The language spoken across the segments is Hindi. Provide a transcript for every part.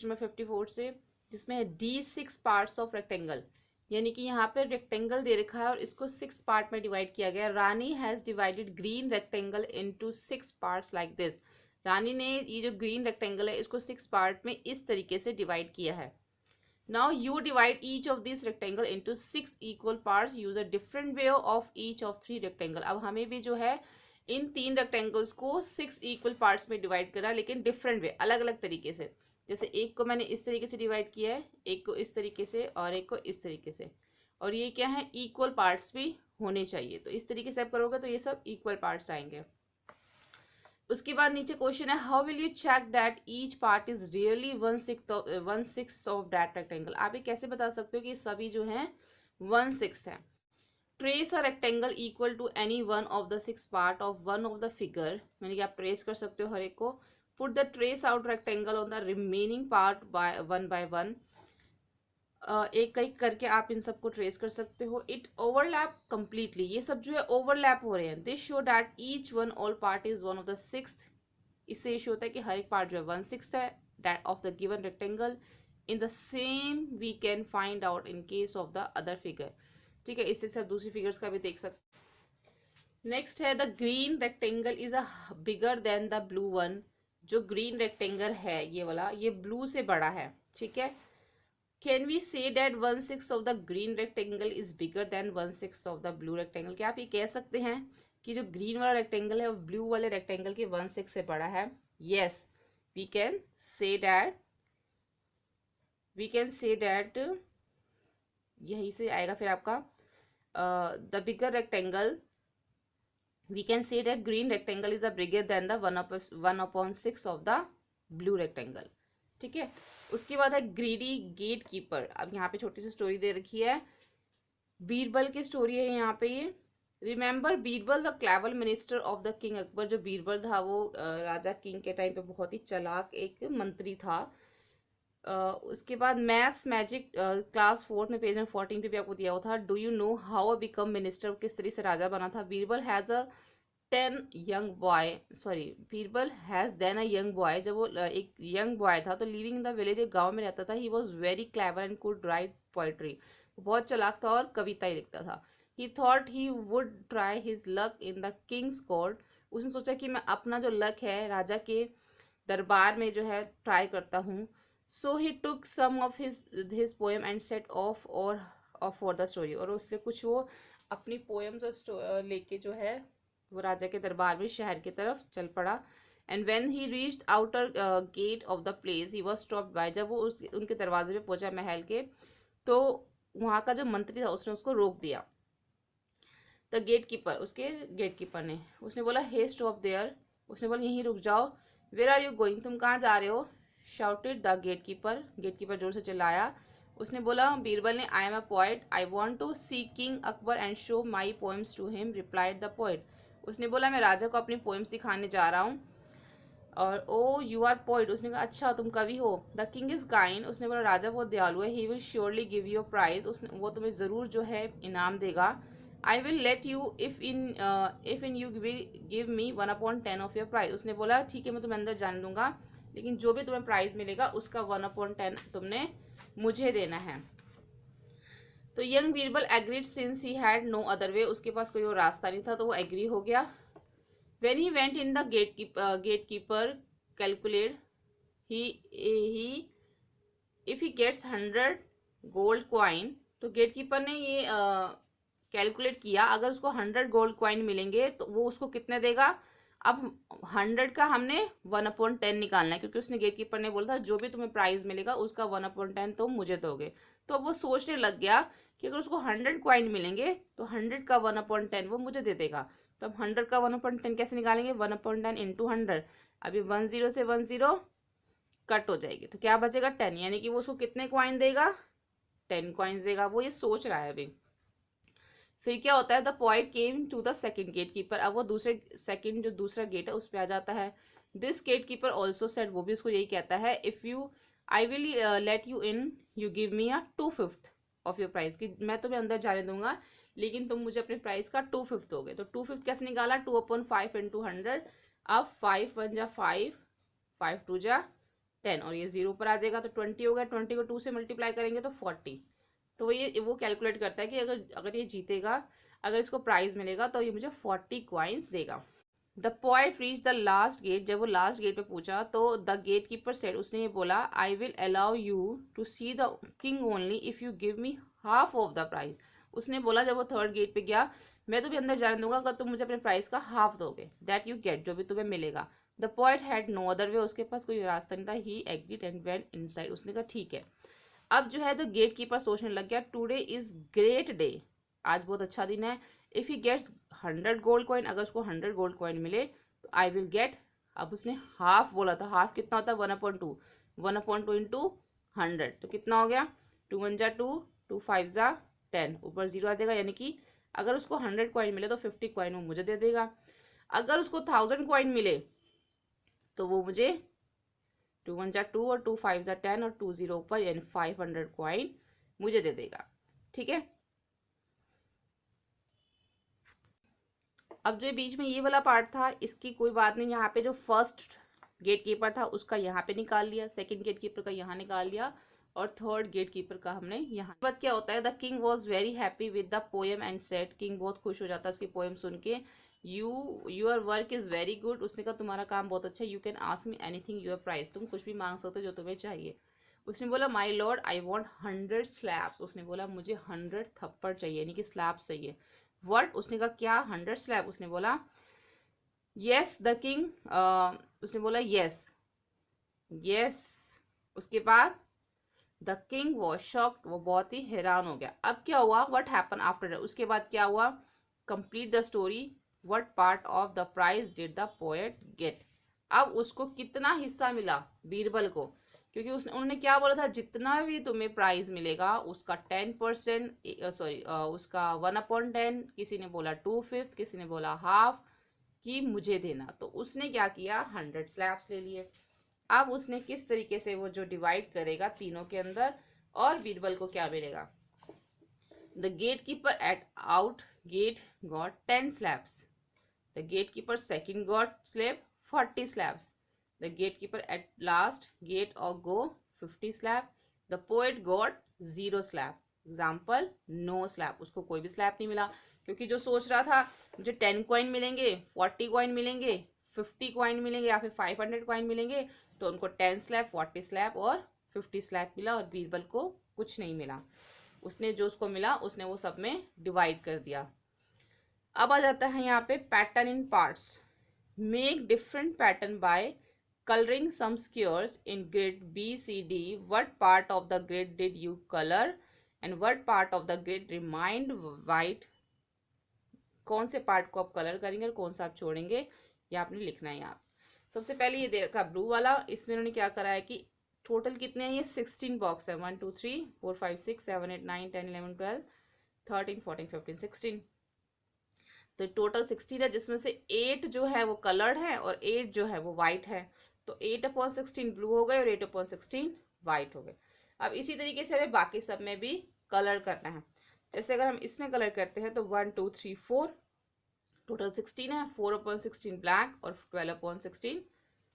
क्वेश्चन नंबर 54 से, जिसमें है D6 पार्ट्स ऑफ रेक्टेंगल, यानी कि यहाँ पे रेक्टेंगल दे रखा है और इसको 6 पार्ट में डिवाइड किया गया। Rani has divided green rectangle into 6 parts like this. Rani ने ये जो ग्रीन रेक्टेंगल है इसको 6 पार्ट में इस तरीके से डिवाइड किया है। Now you divide each of these rectangle into 6 equal parts. Use a different way of each of 3 rectangle. अब हमें भी जो है इन 3 रेक्टेंगल्स को 6 इक्वल पार्ट्स में डिवाइड करना, लेकिन डिफरेंट वे, अलग अलग तरीके से। जैसे एक को मैंने इस तरीके से डिवाइड किया है, एक को इस तरीके से और एक को इस तरीके से, और ये क्या है, इक्वल पार्ट्स भी होने चाहिए। तो इस तरीके से आप करोगे तो ये सब इक्वल पार्ट्स आएंगे। उसके बाद नीचे क्वेश्चन है, how will you check that each part is really 1/6 of that rectangle. आप ये कैसे बता सकते हो कि सभी जो है 1/6 है। Trace a rectangle equal to any one of the 6 part of one of the figure, यानी कि आप ट्रेस कर सकते हो हर एक को। Put the trace out rectangle on the remaining part by one. एक एक करके आप इन सबको ट्रेस कर सकते हो। इट ओवरलैप कंप्लीटली, ये सब जो है ओवरलैप हो रहे हैं। This show that each one all part is one of the 6th। इससे ये शो होता है कि हर एक पार्ट जो है 1/6 है that of the given rectangle. In the same we can find out in case of the other figure. ठीक है, इससे आप दूसरी फिगर्स का भी देख सकते। नेक्स्ट है, the green rectangle is a bigger than the blue one. जो ग्रीन रेक्टेंगल है ये वाला, ये ब्लू से बड़ा है। ठीक है, can we say that 1/6 of the green rectangle is bigger than 1/6 of the blue rectangle. क्या आप ये कह सकते हैं कि जो ग्रीन वाला रेक्टेंगल है वो ब्लू वाले रेक्टेंगल के 1/6 से बड़ा है? Yes, we can say that यहीं से आएगा फिर आपका the bigger rectangle, we can say that green rectangle is a bigger than the 1/6 of the blue rectangle. ठीक है, उसके बाद है ग्रीडी गेट कीपर। अब यहाँ पे छोटी सी स्टोरी दे रखी है, बीरबल की स्टोरी है यहाँ पे। ये remember Birbal the clever minister of the king Akbar. जो बीरबल था वो राजा किंग के टाइम पे बहुत ही चालाक एक मंत्री था। उसके बाद मैथ्स मैजिक क्लास 4 में पेज नंबर 14 पे भी आपको दिया हुआ था। Do you know how become minister, किस तरह से राजा बना था। Birbal has a 10 young boy, sorry, Birbal has then a young boy. जब वो एक यंग बॉय था तो लिविंग इन द विलेज, एक गाँव में रहता था। He was very clever and could write poetry. बहुत चालाक था और कविता ही लिखता था। ही thought he would try his luck in the Kings court. उसने सोचा कि मैं अपना जो लक है राजा के दरबार में जो है ट्राई करता हूँ। So he took some of his poem and set off for the story. और उसने कुछ वो अपनी पोएम्स लेके जो है वो राजा के दरबार में शहर की तरफ चल पड़ा। And when he reached outer gate of the place he was stopped by. जब वो उनके दरवाजे पे पहुंचा महल के, तो वहाँ का जो मंत्री था उसने उसको रोक दिया। द गेट कीपर, उसके गेट कीपर ने, उसने बोला हे स्टॉप देयर। उसने बोला यहीं रुक जाओ। वेयर आर यू गोइंग, तुम कहाँ जा रहे हो। Shouted the gatekeeper, gatekeeper जोर से चिल्लाया। उसने बोला, बीरबल ने, I am a poet, I want to see king Akbar and show my poems to him, replied the poet. उसने बोला मैं राजा को अपनी पोएम्स दिखाने जा रहा हूँ। और ओ यू आर पोइट, उसने कहा अच्छा तुम कवि हो। द किंग इज काइंड, उसने बोला राजा बहुत दयालु है। He will surely give you prize, उसने वो तुम्हें ज़रूर जो है इनाम देगा। I will let you if in you give me 1/10 of your prize. उसने बोला ठीक है मैं तुम्हें अंदर जाने दूंगा, लेकिन जो भी तुम्हें प्राइज मिलेगा उसका 1/10 तुमने मुझे देना है। तो young Birbal agreed since he had no other way, उसके पास कोई और रास्ता नहीं था तो वो एग्री हो गया। When he went in, the gatekeeper calculated he if he gets 100 gold coin, तो गेटकीपर ने ये कैलकुलेट किया अगर उसको 100 गोल्ड कॉइन मिलेंगे तो वो उसको कितने देगा। अब 100 का हमने 1/10 निकालना है, क्योंकि उसने गेटकीपर ने बोला था जो भी तुम्हें प्राइज मिलेगा उसका 1/10 तुम मुझे दोगे। तो वो सोचने लग गया कि अगर उसको 100 कॉइन मिलेंगे तो 100 का 1/10 वो मुझे दे देगा। तो अब 100 का 1/10 कैसे निकालेंगे, 1/10 इंटू 100। अभी 10 से 10 कट हो जाएगी तो क्या बचेगा 10, यानी कि वो उसको कितने कॉइन देगा, 10 कॉइन्स देगा। वो ये सोच रहा है अभी। फिर क्या होता है, the point came to the second gatekeeper. अब वो जो दूसरा गेट है उस पर आ जाता है। This gatekeeper also said, वो भी उसको यही कहता है, if you I will let you in, you give me a 2/5 of your price, कि मैं तुम्हें अंदर जाने दूंगा लेकिन तुम मुझे अपने प्राइस का 2/5 दोगे। तो 2/5 कैसे निकाला, 2/5 इंटू 100। अब 5 1 जा 5, 5 2 जा 10 और ये 0 पर आ जाएगा तो 20 हो गया, 20 को 2 से मल्टीप्लाई करेंगे तो 40। तो वो कैलकुलेट करता है कि अगर ये जीतेगा, अगर इसको प्राइज मिलेगा तो ये मुझे 40 कॉइन्स देगा। The point reach the last gate, जब वो लास्ट गेट पे पूछा तो द गेट कीपर सेड, उसने ये बोला, I will allow you to see the king only if you give me half of the prize. उसने बोला जब वो थर्ड गेट पे गया, मैं तुम्हें अंदर जाने दूंगा अगर तुम मुझे अपने प्राइस का हाफ दोगे, दैट यू गेट, जो भी तुम्हें मिलेगा। The point had no other way, उसके पास कोई रास्ता नहीं था। He agreed and went inside, उसने कहा ठीक है। अब जो है तो गेट कीपर सोचने लग गया, टुडे इज ग्रेट डे, आज बहुत अच्छा दिन है। If he gets 100 gold coin, अगर उसको 100 गोल्ड कॉइन मिले तो आई विल गेट, अब उसने हाफ बोला था, हाफ कितना होता है 1/2, 1/2 इंटू 100 तो कितना हो गया, 2 1 जा 2, 2 5 जा 10, ऊपर 0 आ जाएगा। यानी कि अगर उसको 100 कॉइन मिले तो 50 कॉइन वो मुझे दे देगा। अगर उसको 1000 कॉइन मिले तो वो मुझे 2 1 जा 2 और 2 5 जा 10 और 2 0 ऊपर, यानी 500 कॉइन मुझे दे देगा। ठीक है, अब जो बीच में ये वाला पार्ट था इसकी कोई बात नहीं, यहाँ पे जो फर्स्ट गेट कीपर था उसका यहाँ पे निकाल लिया, सेकंड गेट कीपर का यहाँ निकाल लिया और थर्ड गेट कीपर का हमने यहाँ। बात क्या होता है, the king was very happy with the poem and said, king बहुत खुश हो जाता है उसकी पोएम सुन के। Your work is very good, उसने कहा तुम्हारा काम बहुत अच्छा है। You can ask me anything your price, तुम कुछ भी मांग सकते हो जो तुम्हें चाहिए। उसने बोला my lord I want 100 slabs, उसने बोला मुझे 100 थप्पड़ चाहिए, यानी कि स्लैब्स चाहिए। व्हाट, उसने कहा क्या 100 स्लैब, उसने बोला यस द किंग, उसने बोला यस यस। उसके बाद द किंग वॉज शॉक्ड, वो बहुत ही हैरान हो गया। अब क्या हुआ, व्हाट हैपन आफ्टर, उसके बाद क्या हुआ, complete the story, what part of the prize did the poet get. अब उसको कितना हिस्सा मिला बीरबल को, क्योंकि उन्होंने क्या बोला था, जितना भी तुम्हें प्राइज मिलेगा उसका 10%, सॉरी उसका 1/10, किसी ने बोला 2/5, किसी ने बोला हाफ कि मुझे देना। तो उसने क्या किया, 100 स्लैब्स ले लिए। अब उसने किस तरीके से वो जो डिवाइड करेगा तीनों के अंदर, और बीरबल को क्या मिलेगा। The gatekeeper at out gate got 10 slabs, the gatekeeper second got slab 40 slabs, the gatekeeper at last gate और go 50 slab, the poet got 0 slab, example no slab, उसको कोई भी स्लैब नहीं मिला। क्योंकि जो सोच रहा था मुझे 10 कॉइन मिलेंगे, 40 कॉइन मिलेंगे, 50 कॉइन मिलेंगे या फिर 500 कॉइन मिलेंगे, तो उनको 10 स्लैब, 40 स्लैब और 50 स्लैब मिला, और बीरबल को कुछ नहीं मिला। उसने जो उसको मिला उसने वो सब में डिवाइड कर दिया। अब आ जाता है यहाँ पे pattern in parts, make different pattern bye coloring some squares in grid B, C, D. What part of the grid did you color and what part of the grid remained white? कौन से पार्ट को आप कलर करेंगे और कौन सा आप छोड़ेंगे, ये आपने लिखना है यहाँ। सबसे पहले ये दे रखा ब्लू वाला, इसमें उन्होंने क्या करा है कि टोटल कितने हैं, ये 16 बॉक्स है, 1 2 3 4 5 6 7 8 9 10 11 12 13 14 15 16, तो टोटल 16 है, जिसमें से 8 जो है वो कलर्ड है और 8 जो है वो वाइट है। तो 8/16 ब्लू हो गए और 8/16 वाइट हो गए। अब इसी तरीके से हमें बाकी सब में भी कलर करना है। जैसे अगर हम इसमें कलर करते हैं तो 1 2 3 4 टोटल 16 है, 4/16 ब्लैक और 12/16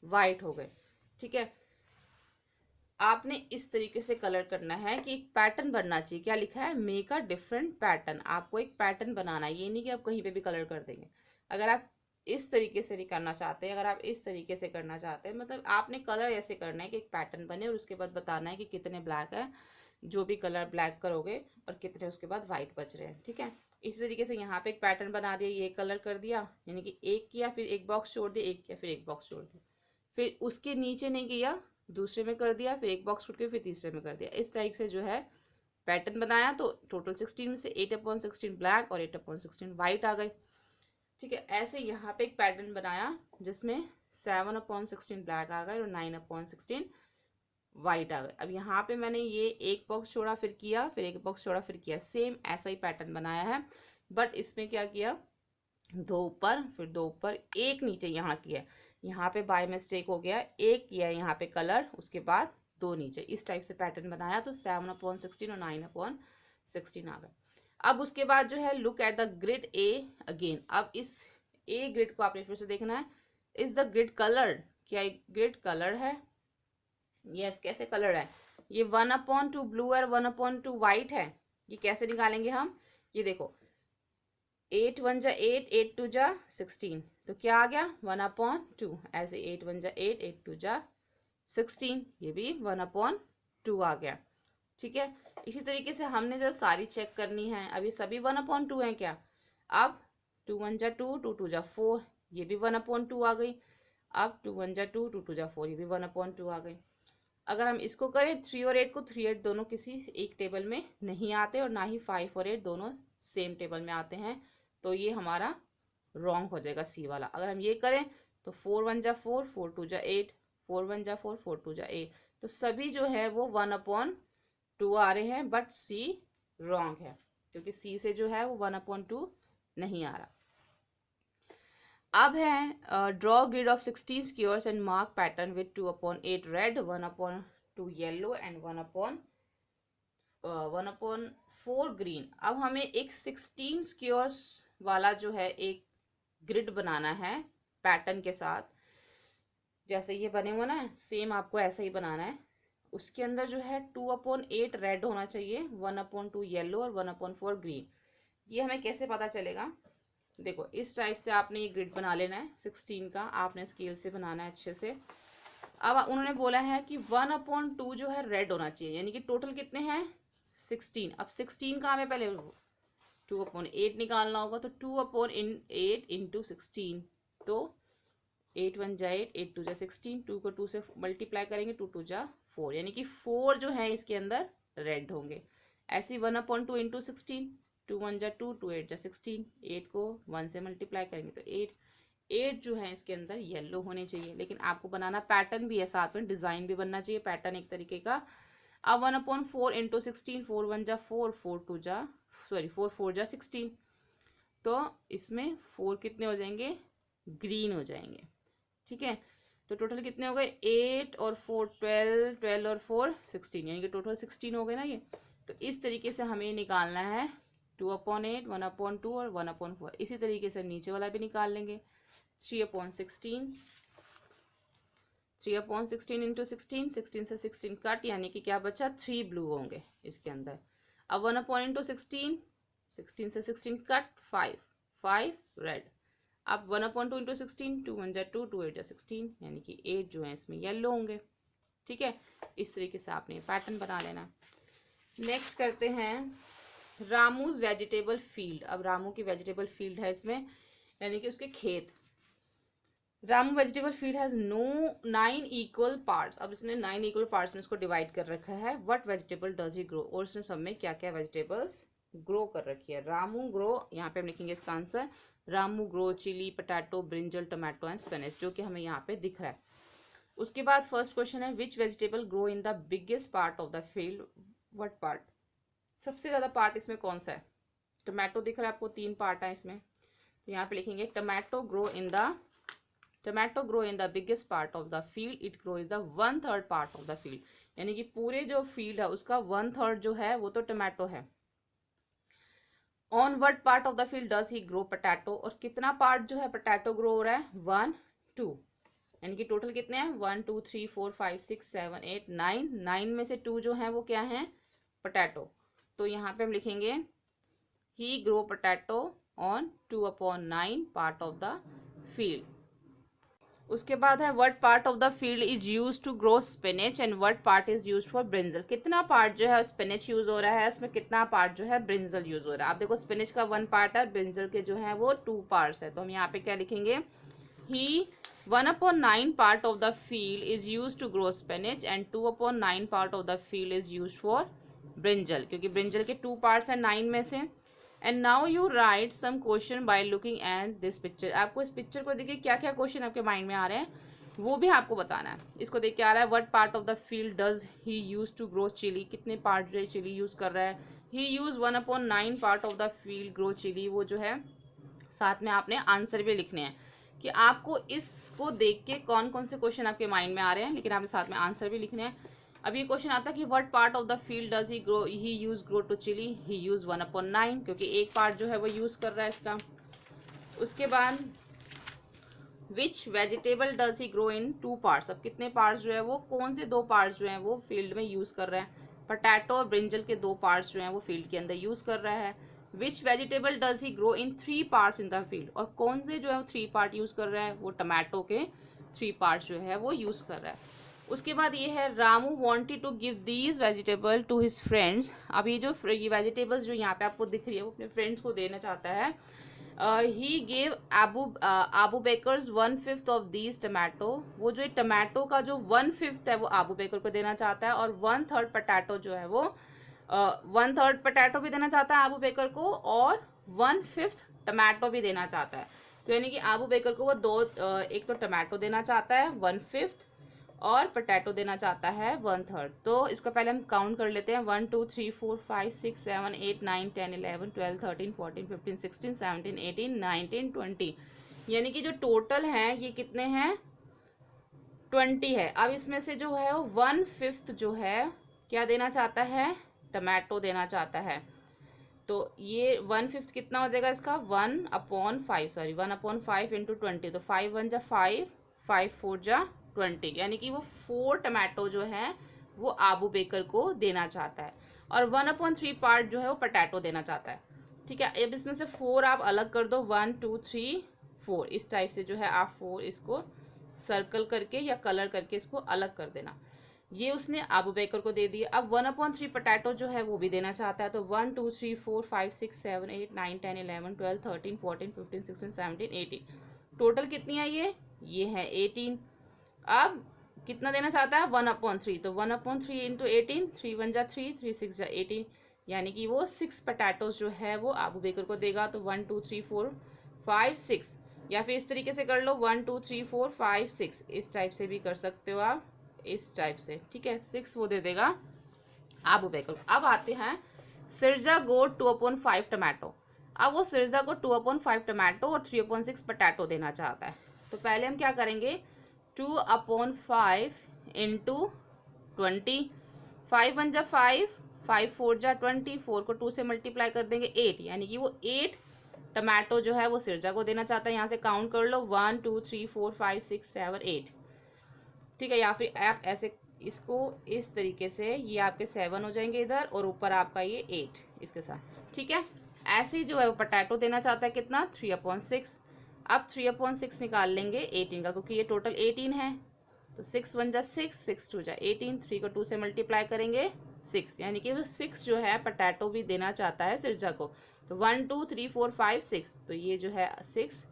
वाइट हो गए। ठीक है, आपने इस तरीके से कलर करना है कि एक पैटर्न बनना चाहिए। क्या लिखा है, मेक अ डिफरेंट पैटर्न, आपको एक पैटर्न बनाना है, ये नहीं कि आप कहीं पे भी कलर कर देंगे। अगर आप इस तरीके से नहीं करना चाहते, अगर आप इस तरीके से करना चाहते हैं, मतलब आपने कलर ऐसे करना है कि एक पैटर्न बने और उसके बाद बताना है कि कितने ब्लैक है, जो भी कलर ब्लैक करोगे, और कितने उसके बाद वाइट बच रहे हैं। ठीक है, इसी तरीके से यहाँ पे एक पैटर्न बना दिया, ये कलर कर दिया, यानी कि एक किया फिर एक बॉक्स छोड़ दिया, एक किया फिर एक बॉक्स छोड़ दिया, फिर उसके नीचे नहीं किया दूसरे में कर दिया, फिर एक बॉक्स छोड़ के फिर तीसरे में कर दिया। इस तरीके से जो है पैटर्न बनाया, तो टोटल 16 में से 8/16 ब्लैक और 8/16 वाइट आ गए। ठीक है, ऐसे यहाँ पे एक पैटर्न बनाया जिसमें 7/16 ब्लैक आ गए और 9/16 वाइट आ गए। अब यहाँ पे मैंने ये एक बॉक्स छोड़ा फिर किया, फिर एक बॉक्स छोड़ा फिर किया, सेम ऐसा ही पैटर्न बनाया है, बट इसमें क्या किया, 2 ऊपर फिर 2 ऊपर, एक नीचे यहाँ किया, यहाँ पे बाय मिस्टेक हो गया, एक किया यहाँ पे कलर, उसके बाद 2 नीचे, इस टाइप से पैटर्न बनाया, तो 7/16 और 9/16 आ गए। अब उसके बाद जो है look at the grid A again, अब इस ए ग्रिड को आपने फिर से देखना है, इज द ग्रिड कलर्ड, क्या ग्रिड कलर है, यस, कैसे कलर है, ये 1/2 ब्लू है, 1/2 वाइट है। ये कैसे निकालेंगे हम, ये देखो 8 1 जा 8, 8 2 जा 16, तो क्या आ गया 1/2। ऐसे 8 1 जा 8, 8 2 जा 16, ये भी 1/2 आ गया। ठीक है, इसी तरीके से हमने जो सारी चेक करनी है, अभी सभी 1/2 है क्या। अब 2 1 जा 2, 2 2 जा 4, ये भी 1/2 आ गई। अब 2 1 जा 2, 2 2 जा 4, ये भी 1/2 आ गई। अगर हम इसको करें 3 और 8 को, 3 8 दोनों किसी एक टेबल में नहीं आते, और ना ही 5 और 8 दोनों सेम टेबल में आते हैं, तो ये हमारा रॉन्ग हो जाएगा सी वाला। अगर हम ये करें तो 4 1 जा 4, 4 2 जा 8, 4 1 जा 4, 4 2 जा 8, तो सभी जो है वो 1/2 आ रहे हैं, बट सी रॉन्ग है, क्योंकि सी से जो है वो 1/2 नहीं आ रहा। अब है draw grid of 16 squares and mark pattern with 2/8 red, 1/2 yellow and 1/4 green. अब हमें एक 16 स्क्वायर्स वाला जो है एक ग्रिड बनाना है पैटर्न के साथ, जैसे ये बने हुए ना, सेम आपको ऐसा ही बनाना है। उसके अंदर जो है 2/8 रेड होना चाहिए, 1/2 येलो और 1/4 ग्रीन। ये हमें कैसे पता चलेगा, देखो इस टाइप से आपने ये ग्रिड बना लेना है 16 का, आपने स्केल से बनाना है अच्छे से। अब उन्होंने बोला है कि 1/2 जो है रेड होना चाहिए, यानी कि टोटल कितने हैं 16। अब 16 का हमें पहले 2/8 निकालना होगा, तो 2/8 इंटू 16, तो 8 1 जा 8, 8 2 जा 16, 2 को 2 से मल्टीप्लाई करेंगे, 2 2 जा 4, यानी कि 4 जो है इसके अंदर रेड होंगे। ऐसे 1/2 इंटू 16, 2 1 जा 2, 2 8 जा 16, 8 को 1 से मल्टीप्लाई करेंगे तो 8 जो है इसके अंदर येलो होने चाहिए। लेकिन आपको बनाना पैटर्न भी है, साथ में डिजाइन भी बनना चाहिए, पैटर्न एक तरीके का। अब 1/4 इंटू 16, 4 1 जा 4, 4 4 जा 16, तो इसमें 4 कितने हो जाएंगे, ग्रीन हो जाएंगे। ठीक है, तो टोटल कितने हो गए 8 और 4 12, 12 और 4 16, यानी कि टोटल 16 हो गए ना ये। तो इस तरीके से हमें निकालना है 2/8, 1/2 और 1/4। इसी तरीके से नीचे वाला भी निकाल लेंगे, 3/16, 3/16 इंटू 16, 16 से 16 कट, यानी कि क्या बचा 3 ब्लू होंगे इसके अंदर। अब 1/16, 16 से 16 कट, 5 रेड। अब 1/2 इंटू 16, 2 1 जा 2, 2 8 जा 16, यानी कि 8 जो है इसमें येलो होंगे। ठीक है, इस तरीके से आपने पैटर्न बना लेना। नेक्स्ट करते हैं रामूज वेजिटेबल फील्ड। अब रामू की वेजिटेबल फील्ड है इसमें, यानी कि उसके खेत। Ramu vegetable field has 9 equal parts. अब इसने 9 इक्वल पार्ट्स में इसको डिवाइड कर रखा है। What vegetable does he grow, और उसने सब में क्या क्या वेजिटेबल्स ग्रो कर रखी है। रामू ग्रो, यहाँ पे हम लिखेंगे इसका answer, Ramu grow chilli, potato, brinjal, tomato and spinach, जो कि हमें यहाँ पे दिख रहा है। उसके बाद फर्स्ट क्वेश्चन है which vegetable grow in the biggest part of the field, what part, सबसे ज्यादा पार्ट इसमें कौन सा है। टोमेटो दिख रहा है आपको, 3 पार्ट है इसमें, तो यहाँ पे लिखेंगे tomato grow in the biggest part of the field, it grow is the 1/3 part of the field, यानी कि पूरे जो फील्ड है उसका 1/3 जो है वो तो टोमेटो है। On what part of the field does he grow potato, और कितना पार्ट जो है पोटैटो ग्रो हो रहा है 1 2, यानी कि टोटल कितने हैं 1 2 3 4 5 6 7 8 9, 9 में से 2 जो है वो क्या है पोटैटो, तो यहाँ पे हम लिखेंगे he grow potato on 2/9 part of the field. उसके बाद है what part of the field is use to grow spinach and what part is use for brinjal, कितना पार्ट जो है स्पिनच यूज हो रहा है, इसमें कितना पार्ट जो है ब्रिंजल यूज हो रहा है। आप देखो स्पिनच का 1 पार्ट है, ब्रिंजल के जो है वो 2 पार्ट्स है, तो हम यहाँ पे क्या लिखेंगे he 1/9 part of the field is use to grow spinach and 2/9 part of the field is use for brinjal, क्योंकि ब्रिंजल के 2 पार्ट्स हैं 9 में से। And now you write some question by looking at this picture, आपको इस पिक्चर को देखिए क्या क्या क्वेश्चन आपके माइंड में आ रहे हैं वो भी आपको बताना है। इसको देख के आ रहा है what part of the field does he use to grow chilli, कितने पार्ट जो है चिली यूज कर रहा है। He use 1/9 part of the field grow chilli, वो जो है साथ में आपने आंसर भी लिखने हैं कि आपको इसको देख के कौन कौन से क्वेश्चन आपके माइंड में आ रहे हैं, लेकिन आपने साथ में आंसर भी लिखने हैं। अब ये क्वेश्चन आता है कि what part of the field does he use grow to chilli, he use 1/9, क्योंकि एक पार्ट जो है वो यूज कर रहा है इसका। उसके बाद which vegetable does he grow in 2 parts. अब कितने पार्ट्स जो है वो, कौन से 2 पार्ट्स जो हैं वो फील्ड में यूज़ कर रहे हैं। पोटैटो और ब्रिंजल के 2 पार्ट्स जो हैं वो फील्ड के अंदर यूज़ कर रहा है। Which vegetable does he grow in 3 parts in the field, और कौन से जो है वो 3 पार्ट यूज़ कर रहा है, वो टमाटो के 3 पार्ट्स जो है वो यूज़ कर रहा है। उसके बाद ये है Ramu wanted to give these vegetable to his friends. अब ये जो ये वेजिटेबल्स जो यहाँ पे आपको दिख रही है वो अपने फ्रेंड्स को देना चाहता है। He gave Abu Baker's 1/5 of these tomato. वो जो टमाटो का जो 1/5 है वो आबू बेकर को देना चाहता है, और 1/3 पोटैटो जो है वो 1/3 पोटैटो भी देना चाहता है आबू बेकर को, और 1/5 टमाटो भी देना चाहता है। तो यानी कि आबू बेकर को वो एक तो टमाटो देना चाहता है 1/5, और पोटैटो देना चाहता है 1/3। तो इसको पहले हम काउंट कर लेते हैं, 1 2 3 4 5 6 7 8 9 10 11 12 13 14 15 16 17 18 19 20, यानी कि जो टोटल हैं ये कितने हैं, 20 है। अब इसमें से जो है वो 1/5 जो है क्या देना चाहता है, टमाटो देना चाहता है। तो ये 1/5 कितना हो जाएगा इसका, 1/5 इंटू 20, तो 5 1 जा 5, 5 4 जा 20, यानी कि वो 4 टमाटो जो है वो आबू बेकर को देना चाहता है, और 1/3 पार्ट जो है वो पोटैटो देना चाहता है। ठीक है, अब इसमें से 4 आप अलग कर दो, 1 2 3 4, इस टाइप से जो है आप 4 इसको सर्कल करके या कलर करके इसको अलग कर देना। ये उसने आबू बेकर को दे दिया। अब 1/3 पोटैटो जो है वो भी देना चाहता है, तो 1 2 3 4 5 6 7 8 9 10 11 12 13 14 15 16 17 18, टोटल कितनी है ये है 18। अब कितना देना चाहता है, 1/3, तो 1/3 इंटू 18, 3 1 जा 3, 3 6 जा 18, यानी कि वो 6 पोटैटोज जो है वो आबू बेकर को देगा। तो 1 2 3 4 5 6, या फिर इस तरीके से कर लो 1 2 3 4 5 6, इस टाइप से भी कर सकते हो आप, इस टाइप से। ठीक है, 6 वो दे देगा आबू बेकर। अब आते हैं सिरजा गो 2/5 टमाटो। अब वो सिरजा को 2/5 टमाटो और 3/6 पोटैटो देना चाहता है। तो पहले हम क्या करेंगे, 2/5 इंटू 20, 5 1 जा 5, 5 4 जा 20, 4 को 2 से मल्टीप्लाई कर देंगे 8, यानी कि वो 8 टमाटो जो है वो सिरजा को देना चाहता है। यहाँ से काउंट कर लो 1 2 3 4 5 6 7 8। ठीक है, या फिर आप ऐसे इसको इस तरीके से, ये आपके 7 हो जाएंगे इधर, और ऊपर आपका ये 8 इसके साथ। ठीक है, ऐसे ही जो है वो पोटैटो देना चाहता है कितना, 3/6। अब 3/6 निकाल लेंगे 18 का, क्योंकि ये टोटल 18 है। तो 6 1 जा 6, 6 2 जा 18, 3 को 2 से मल्टीप्लाई करेंगे 6, यानी कि वो 6 जो है पोटैटो भी देना चाहता है सिरजा को। तो 1 2 3 4 5 6, तो ये जो है 6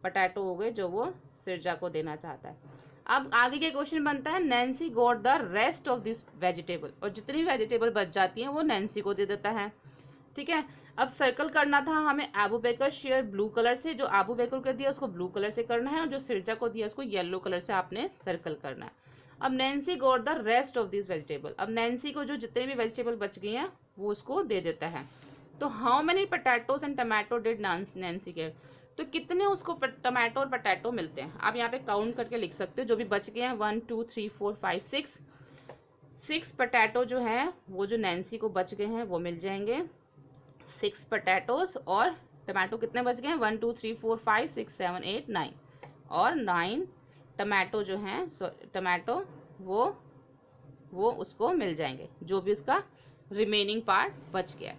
पोटैटो हो गए जो वो सिरजा को देना चाहता है। अब आगे के क्वेश्चन बनता है, Nancy got the rest of this vegetable, और जितनी वेजिटेबल बच जाती हैं वो नैन्सी को दे देता है। ठीक है, अब सर्कल करना था हमें Abu baker share blue colour से, जो आबू बेकर को दिया उसको ब्लू कलर से करना है, और जो सिरजा को दिया उसको येलो कलर से आपने सर्कल करना है। अब Nancy got the rest of this vegetable, अब नैन्सी को जो जितने भी वेजिटेबल बच गई हैं वो उसको दे देता है। तो how many potatoes and tomato did Nancy get, तो कितने उसको टमाटो और पोटैटो मिलते हैं, आप यहाँ पे काउंट करके लिख सकते हो। जो भी बच गए हैं 1 2 3 4 5 6 पोटैटो जो हैं वो जो नैन्सी को बच गए हैं वो मिल जाएंगे 6 पोटैटोज, और टमाटो कितने बच गए हैं 1 2 3 4 5 6 7 8 9, और 9 टमाटो जो हैं टमाटो वो उसको मिल जाएंगे, जो भी उसका रिमेनिंग पार्ट बच गया है।